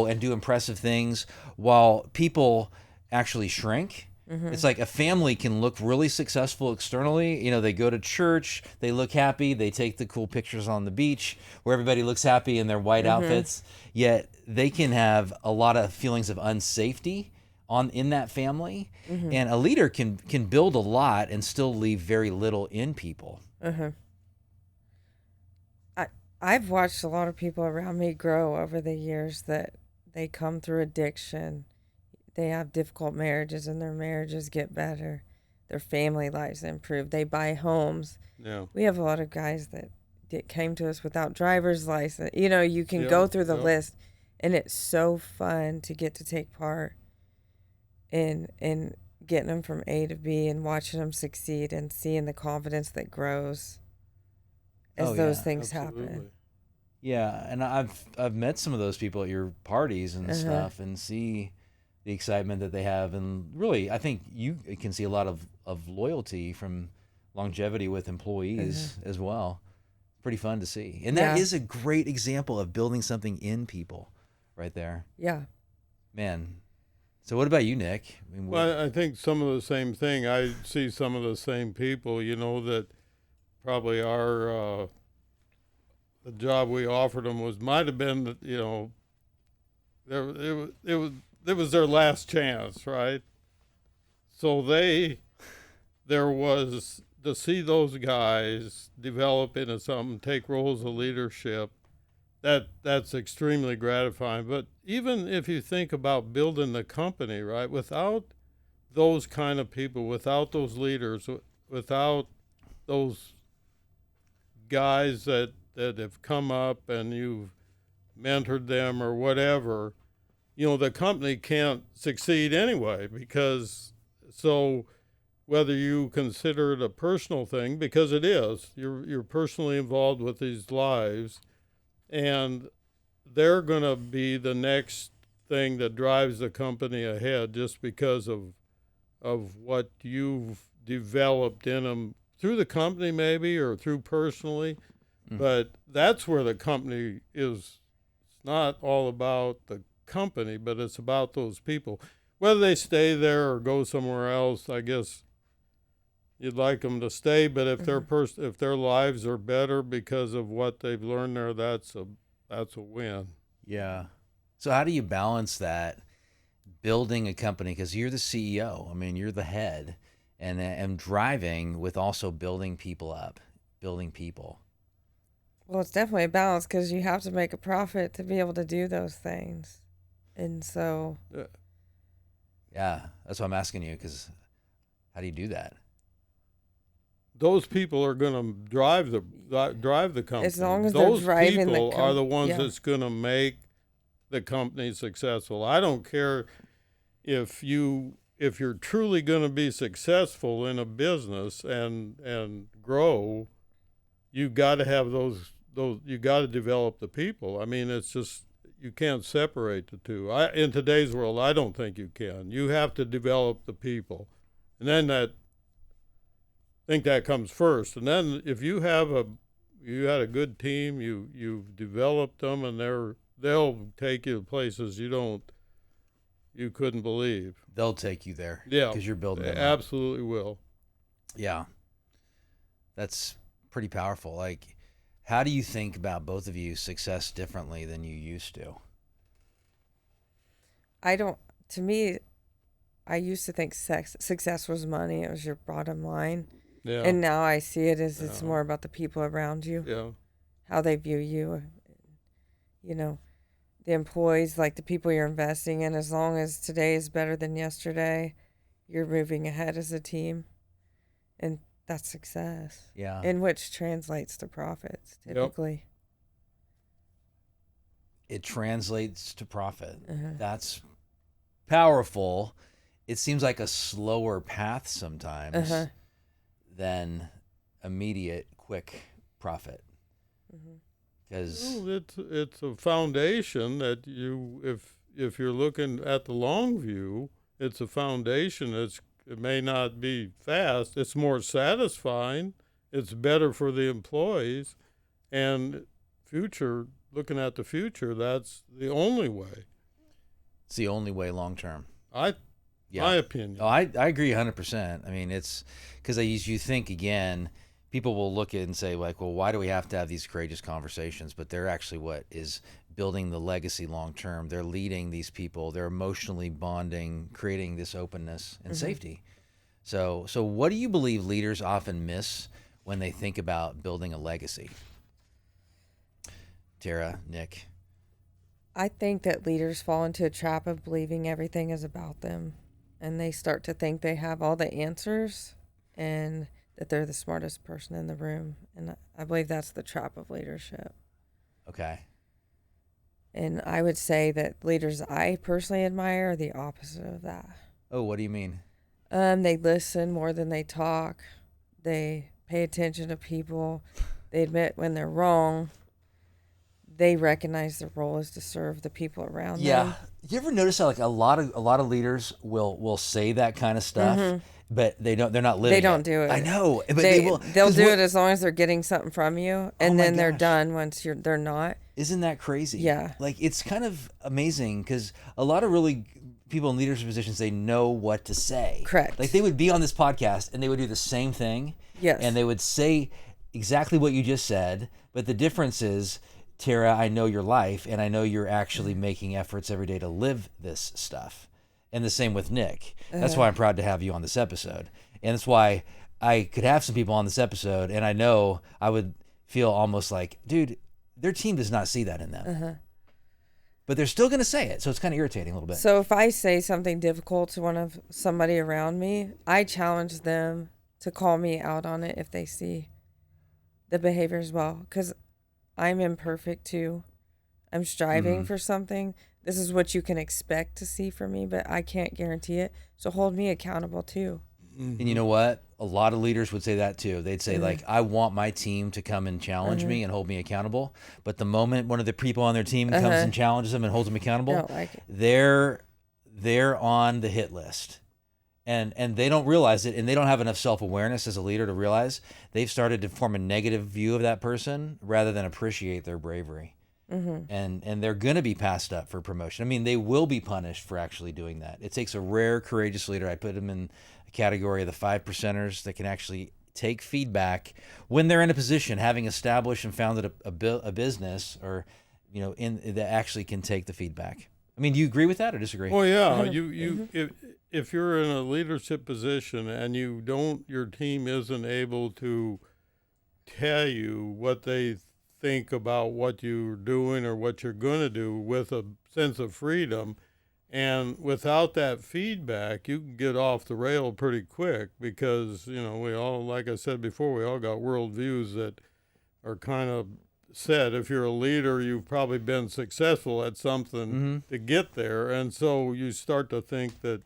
and do impressive things while people actually shrink. It's like a family can look really successful externally. They go to church, they look happy, they take the cool pictures on the beach where everybody looks happy in their white outfits, yet they can have a lot of feelings of unsafety in that family. And a leader can build a lot and still leave very little in people. I've watched a lot of people around me grow over the years, that they come through addiction, they have difficult marriages, and their marriages get better, their family lives improve, they buy homes. We have a lot of guys that came to us without driver's license. You can go through the list, and it's so fun to get to take part in getting them from A to B, and watching them succeed, and seeing the confidence that grows as those things happen. Yeah, and I've met some of those people at your parties and stuff, and see the excitement that they have, and really, I think you can see a lot of loyalty from longevity with employees as well. Pretty fun to see. And that is a great example of building something in people right there. Yeah. Man. So what about you, Nick? I mean, Well, I think some of the same thing. I see some of the same people, that probably the job we offered them might have been, it was their last chance, right? So there was, to see those guys develop into something, take roles of leadership, that's extremely gratifying. But even if you think about building the company, right, without those kind of people, without those leaders, without those guys that have come up and you've mentored them or whatever, the company can't succeed anyway. Because so whether you consider it a personal thing, because it is, you're personally involved with these lives, and they're going to be the next thing that drives the company ahead just because of what you've developed in them through the company maybe or through personally. But that's where the company is. It's not all about the company, but it's about those people. Whether they stay there or go somewhere else, I guess you'd like them to stay, but if if their lives are better because of what they've learned there, that's a win. Yeah. So how do you balance that, building a company, because you're the CEO, I mean, you're the head, and driving with also building people up, building people? Well, it's definitely a balance because you have to make a profit to be able to do those things. And so... Yeah, that's why I'm asking you, because how do you do that? Those people are going to drive the company. As long as those they're driving people the are the ones that's going to make the company successful. I don't care if you're truly going to be successful in a business and grow. You got to have those. You got to develop the people. I mean, it's just you can't separate the two. In today's world, I don't think you can. You have to develop the people, and then I think that comes first. And then if you had a good team, you've developed them, and they'll take you to places you couldn't believe. They'll take you there. Yeah, because you're building them. They absolutely will. Yeah, that's pretty powerful. Like, how do you think about, both of you, success differently than you used to? To me, I used to think success was money. It was your bottom line. Yeah. And now I see it as it's more about the people around you. Yeah. How they view you. The employees, like the people you're investing in, as long as today is better than yesterday, you're moving ahead as a team. And that's success. Yeah. In which translates to profits, typically. It translates to profit. Uh-huh. That's powerful. It seems like a slower path sometimes than immediate, quick profit. Because it's a foundation that if you're looking at the long view, it's a foundation it may not be fast. It's more satisfying. It's better for the employees. And looking at the future, that's the only way. it's the only way long term. My opinion. Oh, I agree 100%. I mean, it's because as you think again, people will look at it and say, like, well, why do we have to have these courageous conversations? But they're actually what is building the legacy long term. They're leading these people. They're emotionally bonding, creating this openness and safety. So what do you believe leaders often miss when they think about building a legacy? Tara, Nick. I think that leaders fall into a trap of believing everything is about them. And they start to think they have all the answers and that they're the smartest person in the room. And I believe that's the trap of leadership. Okay. And I would say that leaders I personally admire are the opposite of that. Oh, what do you mean? They listen more than they talk. They pay attention to people. They admit when they're wrong. They recognize their role is to serve the people around them. You ever notice how like a lot of leaders will say that kind of stuff, but they're not living. They don't it. do it. I know, but they will. They'll do it as long as they're getting something from you, and my then they're gosh. done once they're not. Isn't that crazy? Yeah. Like, it's kind of amazing because a lot of really people in leadership positions, they know what to say. Correct. Like, they would be on this podcast and they would do the same thing. Yes. And they would say exactly what you just said, but the difference is, Tara, I know your life and I know you're actually making efforts every day to live this stuff. And the same with Nick. That's why I'm proud to have you on this episode. And that's why I could have some people on this episode and I know I would feel almost like, dude, their team does not see that in them. But they're still going to say it. So it's kind of irritating a little bit. So if I say something difficult to somebody around me, I challenge them to call me out on it if they see the behavior as well. Because I'm imperfect too. I'm striving for something. This is what you can expect to see from me, but I can't guarantee it. So hold me accountable too. And you know what? A lot of leaders would say that too. They'd say like, I want my team to come and challenge me and hold me accountable. But the moment one of the people on their team comes and challenges them and holds them accountable, Don't like it. they're on the hit list. And they don't realize it, and they don't have enough self-awareness as a leader to realize they've started to form a negative view of that person rather than appreciate their bravery. And they're going to be passed up for promotion. I mean, they will be punished for actually doing that. It takes a rare, courageous leader. I put them in a category of the 5%ers that can actually take feedback when they're in a position, having established and founded a business, or that actually can take the feedback. I mean, do you agree with that or disagree? Well, yeah, if you're in a leadership position and your team isn't able to tell you what they think about what you're doing or what you're going to do with a sense of freedom, and without that feedback, you can get off the rail pretty quick because, we all, like I said before, we all got worldviews that are kind of set. If you're a leader, you've probably been successful at something to get there. And so you start to think that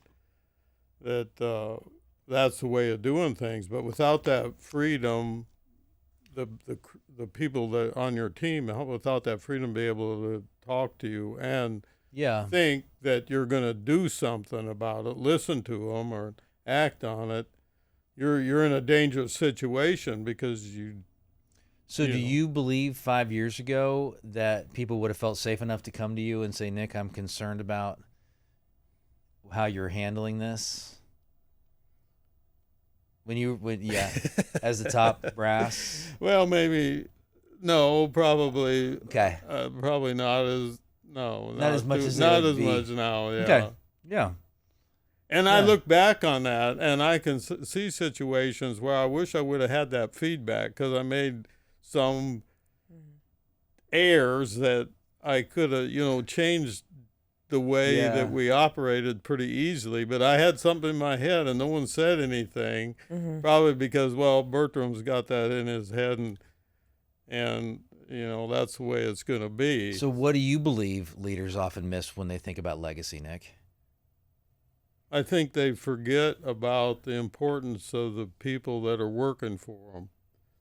that's the way of doing things. But without that freedom, the people that on your team, without that freedom, be able to talk to you and think that you're going to do something about it, listen to them or act on it, you're in a dangerous situation because you. So do you believe 5 years ago that people would have felt safe enough to come to you and say, Nick, I'm concerned about how you're handling this? As the top brass? Well, maybe, no, probably. Okay. Probably not as, no. Not as much as not it would as be. much now, yeah. Okay. Yeah. And I look back on that, and I can see situations where I wish I would have had that feedback because I made some errors that I could have, changed the way that we operated pretty easily. But I had something in my head, and no one said anything, probably because, Bertram's got that in his head, and that's the way it's going to be. So what do you believe leaders often miss when they think about legacy, Nick? I think they forget about the importance of the people that are working for them.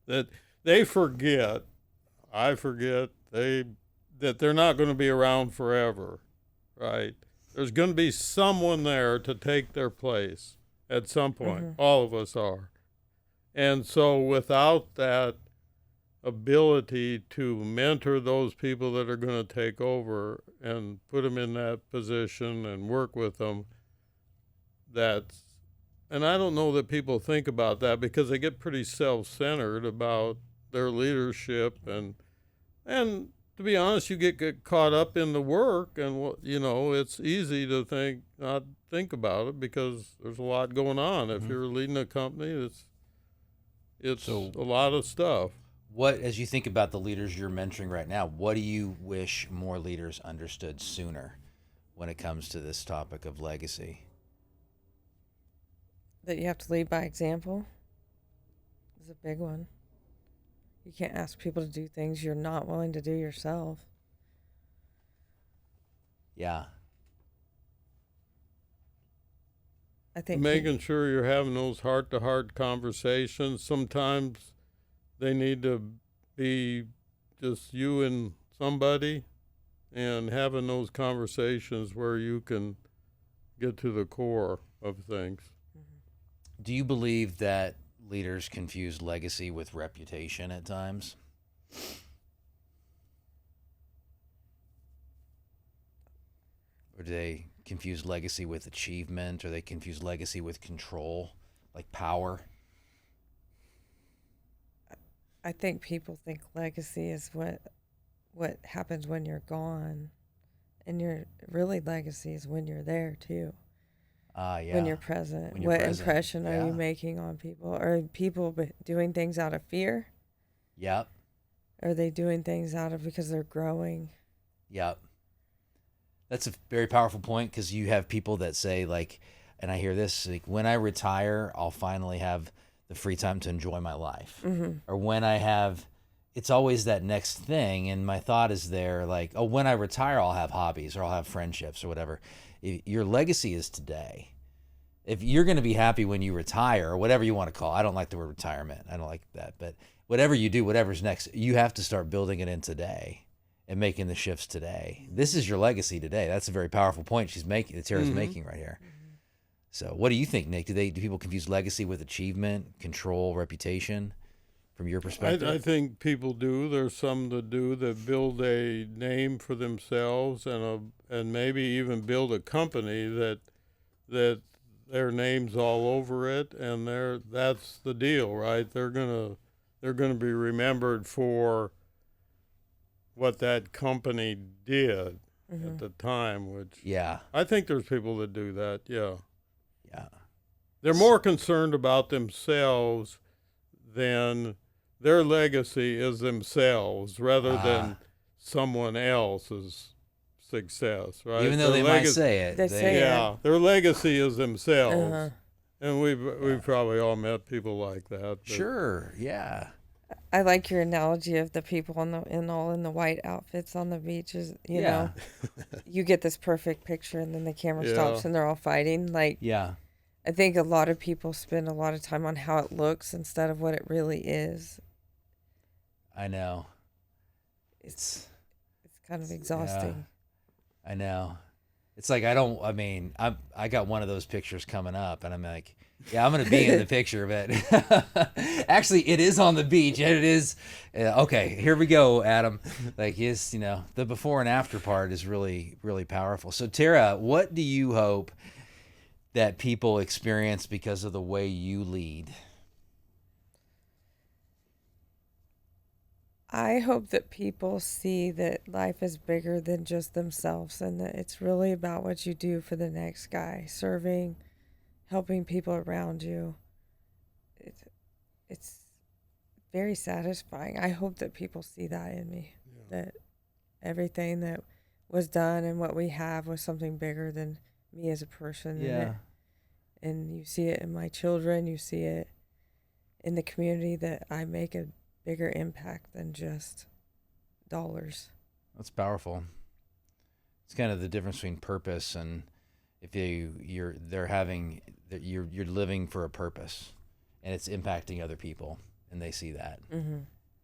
That they forget, I forget, that they're not going to be around forever, right? There's going to be someone there to take their place at some point. All of us are. And so without that ability to mentor those people that are going to take over and put them in that position and work with them, and I don't know that people think about that because they get pretty self-centered about their leadership, and to be honest, you get caught up in the work, and it's easy to not think about it because there's a lot going on. If you're leading a company, it's a lot of stuff. What, as you think about the leaders you're mentoring right now, what do you wish more leaders understood sooner when it comes to this topic of legacy? That you have to lead by example is a big one. You can't ask people to do things you're not willing to do yourself. Yeah. I think making sure you're having those heart-to-heart conversations. Sometimes they need to be just you and somebody, and having those conversations where you can get to the core of things. Do you believe that leaders confuse legacy with reputation at times? Or do they confuse legacy with achievement, or they confuse legacy with control, like power? I think people think legacy is what happens when you're gone, and your really legacy is when you're there too. Yeah. When you're present. When you're What present. impression are Yeah. you making on people? Are people doing things out of fear? Yep. Are they doing things out of because they're growing? Yep. That's a very powerful point, because you have people that say, like, and I hear this, like, when I retire, I'll finally have the free time to enjoy my life. Mm-hmm. Or when I have, it's always that next thing. And my thought is there, like, oh, when I retire, I'll have hobbies, or I'll have friendships, or whatever. Your legacy is today. If you're going to be happy when you retire, or whatever you want to call it, I don't like the word retirement. I don't like that. But whatever you do, whatever's next, you have to start building it in today and making the shifts today. This is your legacy today. That's a very powerful point that Tara's making right here. So what do you think, Nick? Do people confuse legacy with achievement, control, reputation, from your perspective? I think people do. There's some that do, that build a name for themselves, and maybe even build a company that their name's all over it, and that's the deal, right? They're gonna be remembered for what that company did at the time, which I think there's people that do that. Yeah. They're more concerned about themselves than their legacy is themselves, rather than someone else's success, right? Even though they might say it. They say it. Their legacy is themselves. And we've probably all met people like that. Sure, yeah. I like your analogy of the people in the white outfits on the beaches. You know, you get this perfect picture, and then the camera stops, and they're all fighting. Like, I think a lot of people spend a lot of time on how it looks instead of what it really is. I know. It's kind of exhausting. I know. It's like, I got one of those pictures coming up, and I'm like, yeah, I'm going to be in the picture, but actually it is on the beach, and it is, okay, here we go, Adam. Like, the before and after part is really, really powerful. So Tara, what do you hope that people experience because of the way you lead? I hope that people see that life is bigger than just themselves, and that it's really about what you do for the next guy, serving, helping people around you. It's very satisfying. I hope that people see that in me, that everything that was done and what we have was something bigger than me as a person. And you see it in my children, you see it in the community, that I make a bigger impact than just dollars. That's powerful. It's kind of the difference between purpose and if you're living for a purpose, and it's impacting other people, and they see that.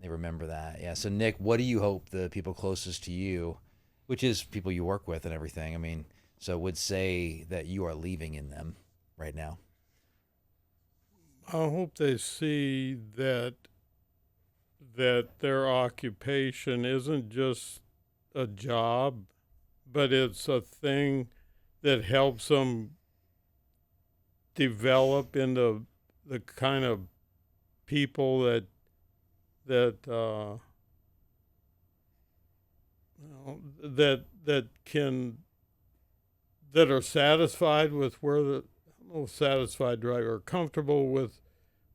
They remember that. Yeah. So Nick, what do you hope the people closest to you, which is people you work with and everything, would say that you are leaving in them right now? I hope they see that their occupation isn't just a job, but it's a thing that helps them develop into the kind of people that are satisfied with satisfied, right, or comfortable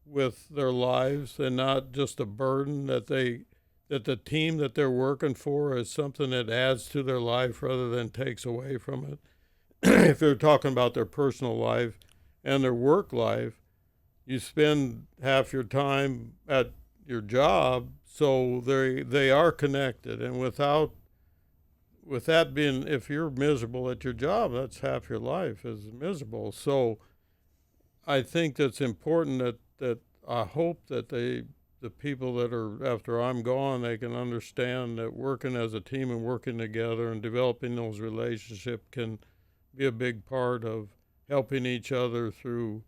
with their lives, and not just a burden, that the team that they're working for is something that adds to their life rather than takes away from it. If they're talking about their personal life and their work life, you spend half your time at your job, so they are connected. And with that being, if you're miserable at your job, that's half your life is miserable. So I think that's important that I hope that the people that are, after I'm gone, they can understand that working as a team and working together and developing those relationships can be a big part of helping each other through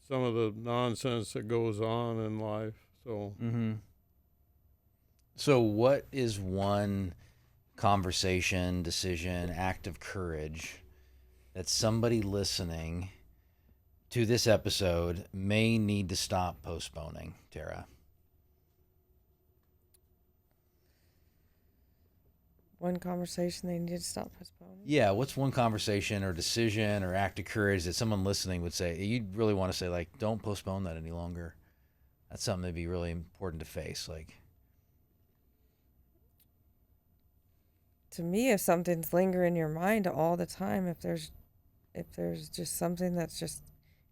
some of the nonsense that goes on in life. So, So what is one conversation, decision, act of courage that somebody listening to this episode may need to stop postponing, Tara? One conversation they need to stop postponing. Yeah, what's one conversation or decision or act of courage that someone listening would say, you'd really want to say, like, don't postpone that any longer? That's something that'd be really important to face. Like, To me, if something's lingering in your mind all the time, if there's just something that's just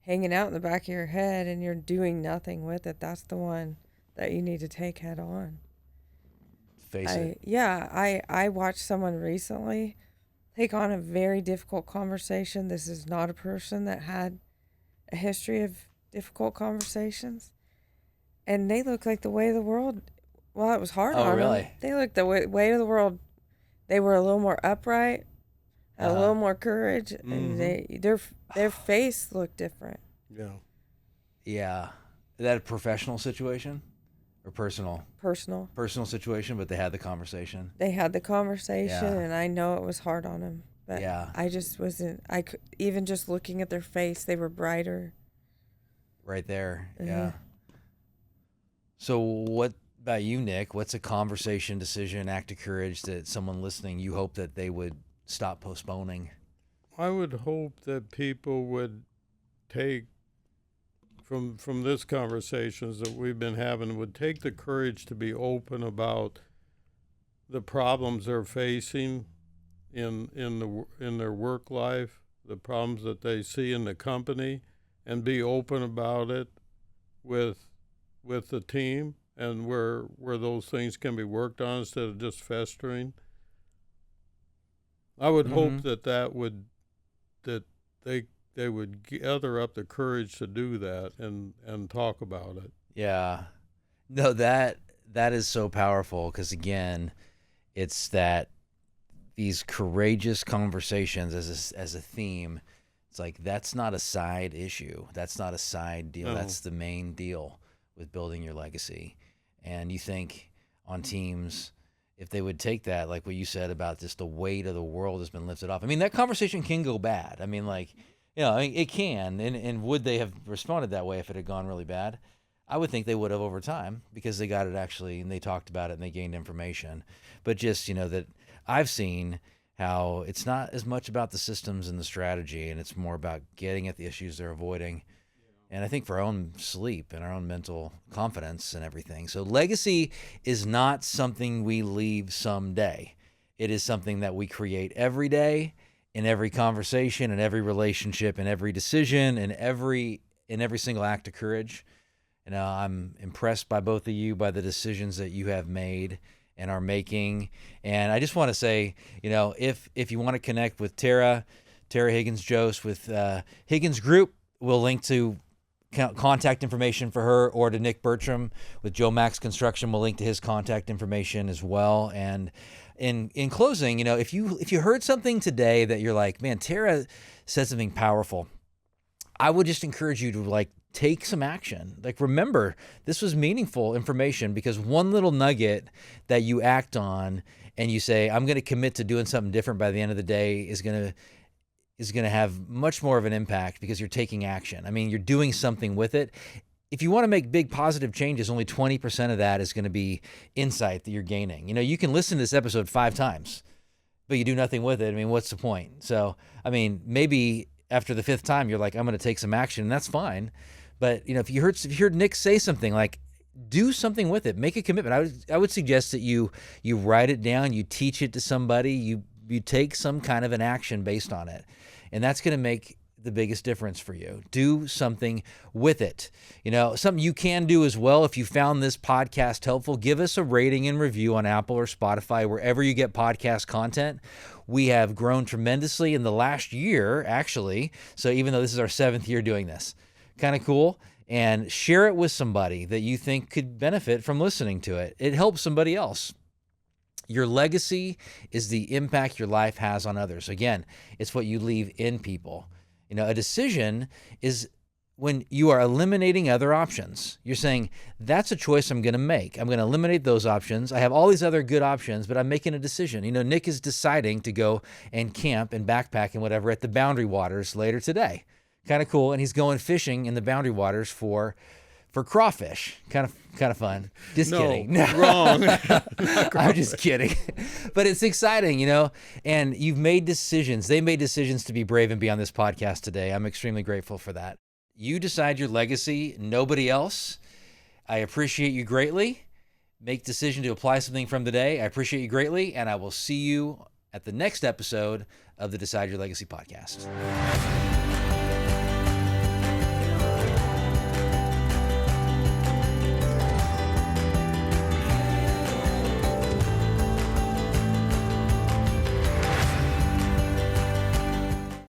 hanging out in the back of your head and you're doing nothing with it, that's the one that you need to take head on. face it. I watched someone recently take on a very difficult conversation. This is not a person that had a history of difficult conversations. And they look like the way of the world. Well, it was hard on really? them. They looked the way of the world. They were a little more upright, had a little more courage, and their face looked different. yeah. Yeah. Is that a professional situation or personal? Personal. Personal situation, but they had the conversation. They had the conversation, Yeah. and I know it was hard on them. But Yeah. I just wasn't. Even just looking at their face, they were brighter. Right there. Mhm. Yeah. So what about you, Nick? What's a conversation, decision, act of courage that someone listening, you hope that they would stop postponing? I would hope that people would take from this conversations that we've been having, would take the courage to be open about the problems they're facing in their work life, the problems that they see in the company, and be open about it with the team, and where those things can be worked on instead of just festering. I would hope that they would gather up the courage to do that and talk about it. Yeah. No, that is so powerful, because again, it's that these courageous conversations as a theme. It's like, that's not a side issue. That's not a side deal. No. That's the main deal with building your legacy. And you think on teams, if they would take that, like what you said about just the weight of the world has been lifted off. I mean, that conversation can go bad. I mean, like, it can. And would they have responded that way if it had gone really bad? I would think they would have over time, because they got it actually, and they talked about it and they gained information. But just, that I've seen how it's not as much about the systems and the strategy, and it's more about getting at the issues they're avoiding. And I think for our own sleep and our own mental confidence and everything. So legacy is not something we leave someday. It is something that we create every day, in every conversation, in every relationship, in every decision, in every single act of courage. I'm impressed by both of you, by the decisions that you have made and are making. And I just want to say, if you want to connect with Tara Higgins-Jost with Higgins Group, we'll link to contact information for her, or to Nick Bertram with Joe Max Construction. We'll link to his contact information as well. And in closing, if you heard something today that you're like, man, Tara said something powerful, I would just encourage you to take some action. Remember, this was meaningful information, because one little nugget that you act on and you say, I'm going to commit to doing something different by the end of the day, is going to have much more of an impact, because you're taking action. I mean, you're doing something with it. If you want to make big positive changes, only 20% of that is going to be insight that you're gaining. You can listen to this episode 5 times, but you do nothing with it. I mean, what's the point? So, I mean, maybe after the 5th time, you're like, I'm going to take some action, and that's fine. But, if you heard Nick say something, do something with it. Make a commitment. I would suggest that you write it down, you teach it to somebody, you take some kind of an action based on it. And that's going to make the biggest difference for you. Do something with it. Something you can do as well, if you found this podcast helpful, give us a rating and review on Apple or Spotify, wherever you get podcast content. We have grown tremendously in the last year, actually. So even though this is our 7th year doing this, kind of cool. And share it with somebody that you think could benefit from listening to it. It helps somebody else. Your legacy is the impact your life has on others. Again, it's what you leave in people. A decision is when you are eliminating other options. You're saying, that's a choice I'm going to make. I'm going to eliminate those options. I have all these other good options, but I'm making a decision. Nick is deciding to go and camp and backpack and whatever at the Boundary Waters later today. Kind of cool. And he's going fishing in the Boundary Waters for crawfish. Kind of fun. Just kidding. No, wrong. I'm just kidding. But it's exciting, and you've made decisions. They made decisions to be brave and be on this podcast today. I'm extremely grateful for that. You decide your legacy, nobody else. I appreciate you greatly. Make decision to apply something from today. I appreciate you greatly, and I will see you at the next episode of the Decide Your Legacy podcast.